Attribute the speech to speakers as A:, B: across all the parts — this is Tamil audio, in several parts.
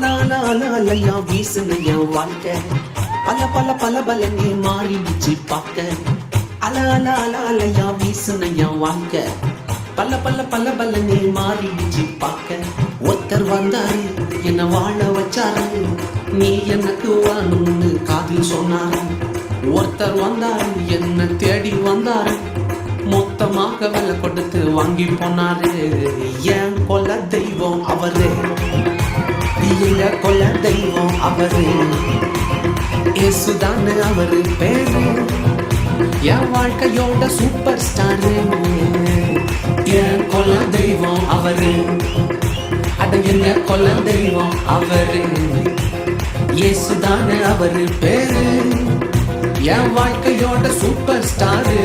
A: அலையா வீசுன என் வாழ்க்கை பல பல பல பலனே மாறிடுச்சு பார்க்க. அலையா வீசுன என் வாழ்க்கை பல பல பல பலனே மாறிடுச்சு பார்க்க. ஒருத்தர் வந்தாரு என்ன வாழ வச்சாரு, நீ எனக்கு வாழணும்னு காதில் சொன்னாரு. ஒருத்தர் வந்தாரு என்ன தேடி வந்தாரு, மொத்தமாக விலை கொடுத்து வாங்கி போனாரு. என் கொல்ல தெய்வம் அவரு, எங்க கொல்ல தெய்வம் அவரு, இயேசுதானு அவரு பேரு. என் வாழ்க்கையோட சூப்பர் ஸ்டாரு, என் கொல்ல தெய்வம் அவரு, அட எங்க கொல்ல தெய்வம் அவரு, இயேசுதானு அவரு பேரு. என் வாழ்க்கையோட சூப்பர் ஸ்டாரு.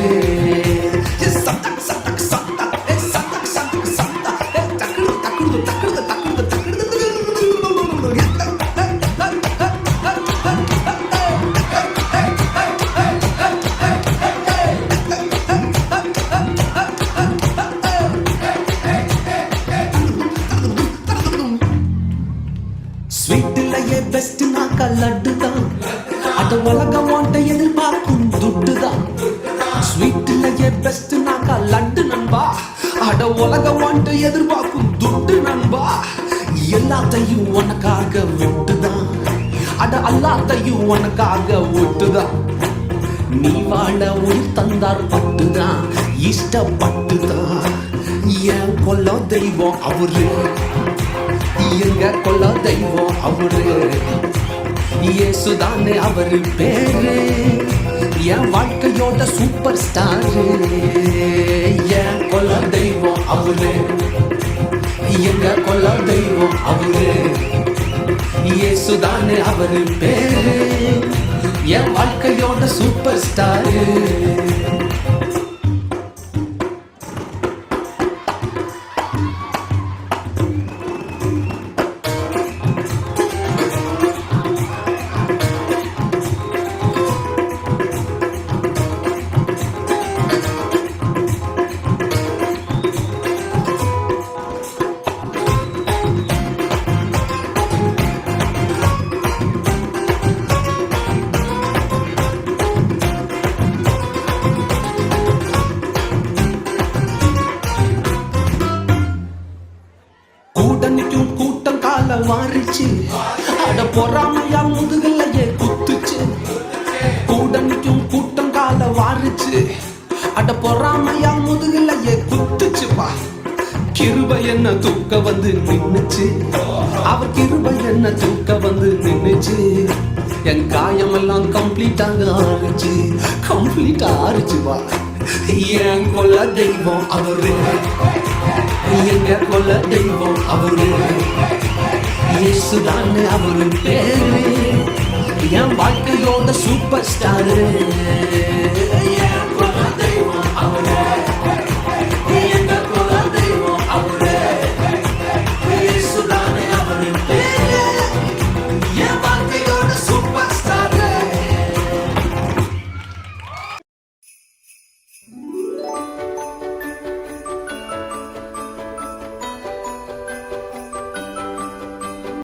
A: ஸ்வீட்டிலேயே பெஸ்ட் நாக்கா லட்டுதான், அது உலகம் வாண்ட எதிர்பார்க்கும் துட்டுதான். ஸ்வீட்டிலேயே பெஸ்ட் நாக்கா லட்டு நண்பா, அட உலகம் வாண்ட எதிர்பார்க்கும் துட்டு நண்பா. எல்லாத்தையும் உனக்காக விட்டுதான், அட எல்லாத்தையும் உனக்காக விட்டுதான். நீ வாழ உயிர் தந்தார் பட்டுதான், இஷ்டப்பட்டுதான். என் கொல்ல தெய்வம் அவரு, எங்க கொல்ல தெய்வம் அவரு, இயேசுதானே அவரு பேரு. என் வாழ்க்கையோட சூப்பர் ஸ்டாரு. என் கொல்ல தெய்வம் அவரு, எங்க கொல்ல தெய்வம் அவரு, இயேசுதானே அவரு பேரு. என் வாழ்க்கையோட சூப்பர் ஸ்டாரு. கூட்டணிக்கும் கூட்டம் கால வாரிச்சு, அட பொறாமையா முதுகலையே குத்துச்சு. கூட்டணிக்கும் கூட்டம் கால வாரிச்சு, அட பொறாமையா முதுகலையே குத்துச்சுப்பா. கிருபை என்ன தூக்க வந்து நின்னுச்சு, அவர் கிருபை என்ன தூக்க வந்து நின்னுச்சு. என் காயமெல்லாம் கம்ப்ளீட்டாக ஆறுச்சு, கம்ப்ளீட்டா ஆறுச்சுப்பா. என் கொல்ல தெய்வம் அவரு, எங்க கொல்ல தெய்வம் அவரு, இயேசுதானு அவரு பேரு. என் வாழ்க்கையோட சூப்பர் ஸ்டாரு.